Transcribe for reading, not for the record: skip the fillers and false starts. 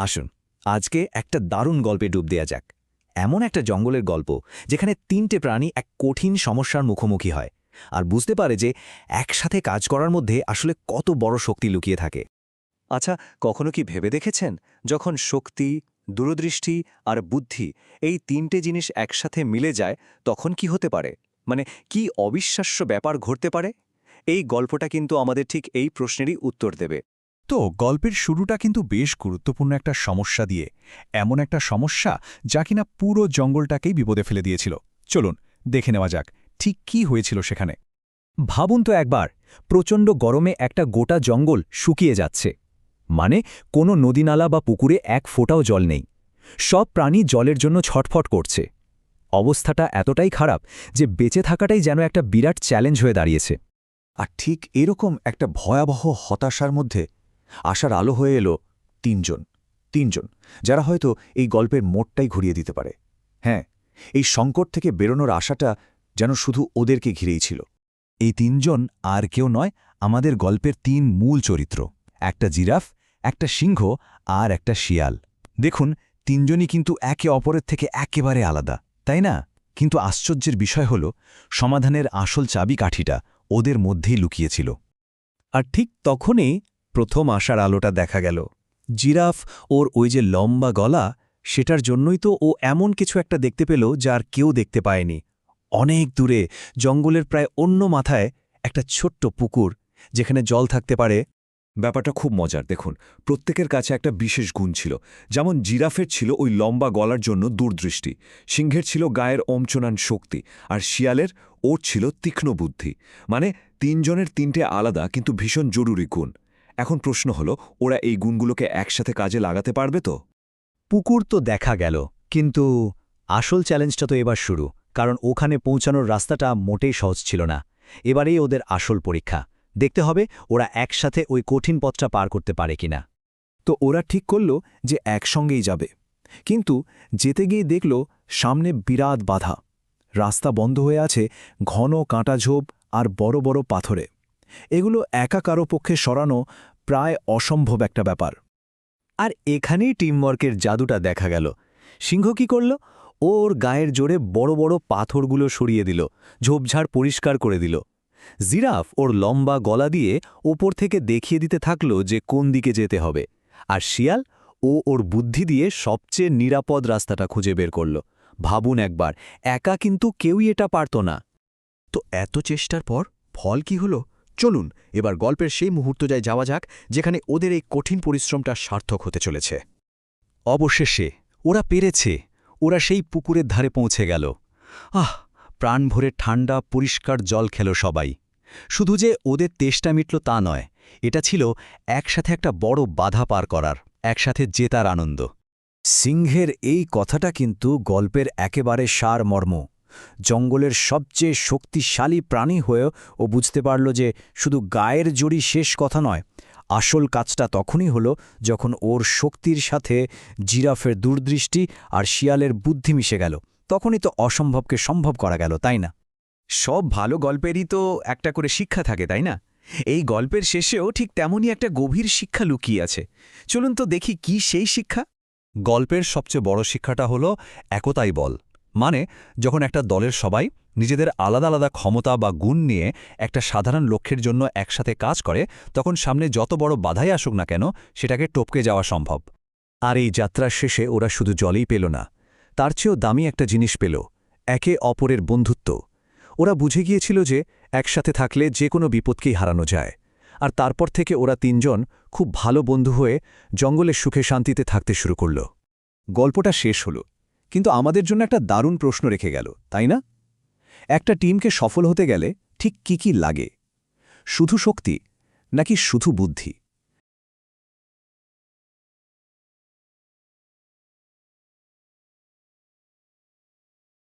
আসুন আজকে একটা দারুণ গল্পে ডুব দেয়া যাক। এমন একটা জঙ্গলের গল্প যেখানে তিনটে প্রাণী এক কঠিন সমস্যার মুখোমুখি হয় আর বুঝতে পারে যে একসাথে কাজ করার মধ্যে আসলে কত বড় শক্তি লুকিয়ে থাকে। আচ্ছা, কখনো কি ভেবে দেখেছেন যখন শক্তি, দূরদৃষ্টি আর বুদ্ধি এই তিনটে জিনিস একসাথে মিলে যায় তখন কি হতে পারে? মানে কি অবিশ্বাস্য ব্যাপার ঘটতে পারে? এই গল্পটা কিন্তু আমাদের ঠিক এই প্রশ্নেরই উত্তর দেবে। তো গল্পের শুরুটা কিন্তু বেশ গুরুত্বপূর্ণ একটা সমস্যা দিয়ে, এমন একটা সমস্যা যা কিনা পুরো জঙ্গলটাকেই বিপদে ফেলে দিয়েছিল। চলুন দেখে নেওয়া যাক ঠিক কি হয়েছিল সেখানে। ভাবুন তো একবার, প্রচণ্ড গরমে একটা গোটা জঙ্গল শুকিয়ে যাচ্ছে। মানে কোনো নদীনালা বা পুকুরে এক ফোঁটাও জল নেই। সব প্রাণী জলের জন্য ছটফট করছে। অবস্থাটা এতটাই খারাপ যে বেঁচে থাকাটাই যেন একটা বিরাট চ্যালেঞ্জ হয়ে দাঁড়িয়েছে। আর ঠিক এরকম একটা ভয়াবহ হতাশার মধ্যে আশার আলো হয়ে এলো তিনজন যারা হয়তো এই গল্পের মোড়টাই ঘুরিয়ে দিতে পারে। হ্যাঁ, এই সংকট থেকে বেরোনোর আশাটা যেন শুধু ওদেরকে ঘিরেই ছিল। এই তিনজন আর কেউ নয়, আমাদের গল্পের তিন মূল চরিত্র, একটা জিরাফ, একটা সিংহ আর একটা শিয়াল। দেখুন, তিনজনই কিন্তু একে অপরের থেকে একেবারে আলাদা, তাই না? কিন্তু আশ্চর্যের বিষয় হল সমাধানের আসল চাবিকাঠিটা ওদের মধ্যেই লুকিয়েছিল। আর ঠিক তখনই প্রথম আশার আলোটা দেখা গেল। জিরাফ ওর ওই যে লম্বা গলা, সেটার জন্যই তো ও এমন কিছু একটা দেখতে পেল যার কেউ দেখতে পায়নি। অনেক দূরে জঙ্গলের প্রায় অন্য মাথায় একটা ছোট্ট পুকুর, যেখানে জল থাকতে পারে। ব্যাপারটা খুব মজার। দেখুন, প্রত্যেকের কাছে একটা বিশেষ গুণ ছিল। যেমন জিরাফের ছিল ওই লম্বা গলার জন্য দূরদৃষ্টি, সিংহের ছিল গায়ের অমচনান শক্তি, আর শিয়ালের ওর ছিল তীক্ষ্ণ বুদ্ধি। মানে তিনজনের তিনটে আলাদা কিন্তু ভীষণ জরুরি গুণ। এখন প্রশ্ন হলো, ওরা এই গুণগুলোকে একসাথে কাজে লাগাতে পারবে তো? পুকুর তো দেখা গেল, কিন্তু আসল চ্যালেঞ্জটা তো এবার শুরু। কারণ ওখানে পৌঁছানোর রাস্তাটা মোটেই সহজ ছিল না। এবারেই ওদের আসল পরীক্ষা। দেখতে হবে ওরা একসাথে ওই কঠিন পথটা পার করতে পারে কিনা। তো ওরা ঠিক করল যে একসঙ্গেই যাবে, কিন্তু যেতে গিয়ে দেখল সামনে বিরাট বাধা। রাস্তা বন্ধ হয়ে আছে ঘন কাঁটাঝোপ আর বড় বড় পাথরে। এগুলো একা কারো পক্ষে সরানো প্রায় অসম্ভব একটা ব্যাপার। আর এখানেই টিমওয়ার্কের জাদুটা দেখা গেল। সিংহ কি করল? ওর গায়ের জোরে বড় বড় পাথরগুলো সরিয়ে দিল, ঝোপঝাড় পরিষ্কার করে দিল। জিরাফ ওর লম্বা গলা দিয়ে ওপর থেকে দেখিয়ে দিতে থাকল যে কোন দিকে যেতে হবে। আর শিয়াল ওর বুদ্ধি দিয়ে সবচেয়ে নিরাপদ রাস্তাটা খুঁজে বের করল। ভাবুন একবার, একা কিন্তু কেউই এটা পারত না। তো এত চেষ্টার পর ফল কি হলো? চলুন এবার গল্পের সেই মুহূর্তটায় যাওয়া যাক যেখানে ওদের এই কঠিন পরিশ্রমটা সার্থক হতে চলেছে। অবশেষে ওরা পেরেছে। ওরা সেই পুকুরের ধারে পৌঁছে গেল। প্রাণ ভরে ঠান্ডা পরিষ্কার জল খেল সবাই। শুধু যে ওদের তেষ্টা মিটল তা নয়, এটা ছিল একসাথে একটা বড় বাধা পার করার, একসাথে জেতার আনন্দ। সিংহের এই কথাটা কিন্তু গল্পের একেবারে সারমর্ম। জঙ্গলের সবচেয়ে শক্তিশালী প্রাণী হয়েও ও বুঝতে পারল যে শুধু গায়ের জোরই শেষ কথা নয়। আসল কাজটা তখনই হলো যখন ওর শক্তির সাথে জিরাফের দূরদৃষ্টি আর শিয়ালের বুদ্ধি মিশে গেল। তখনই তো অসম্ভবকে সম্ভব করা গেল, তাই না? সব ভালো গল্পেরই তো একটা করে শিক্ষা থাকে, তাই না? এই গল্পের শেষেও ঠিক তেমনই একটা গভীর শিক্ষা লুকিয়ে আছে। চলুন তো দেখি কি সেই শিক্ষা। গল্পের সবচেয়ে বড় শিক্ষাটা হলো একতাই বল। মানে যখন একটা দলের সবাই নিজেদের আলাদা আলাদা ক্ষমতা বা গুণ নিয়ে একটা সাধারণ লক্ষ্যের জন্য একসাথে কাজ করে, তখন সামনে যত বড় বাধাই আসুক না কেন সেটাকে টপকে যাওয়া সম্ভব। আর এই যাত্রার শেষে ওরা শুধু জলই পেল না, তার চেয়েও দামি একটা জিনিস পেল, একে অপরের বন্ধুত্ব। ওরা বুঝে গিয়েছিল যে একসাথে থাকলে যে কোনো বিপদকেই হারানো যায়। আর তারপর থেকে ওরা তিনজন খুব ভালো বন্ধু হয়ে জঙ্গলের সুখে শান্তিতে থাকতে শুরু করল। গল্পটা শেষ হলো, কিন্তু আমাদের জন্য একটা দারুণ প্রশ্ন রেখে গেল, তাই না? একটা টিমকে সফল হতে গেলে ঠিক কি লাগে? শুধু শক্তি নাকি শুধু বুদ্ধি?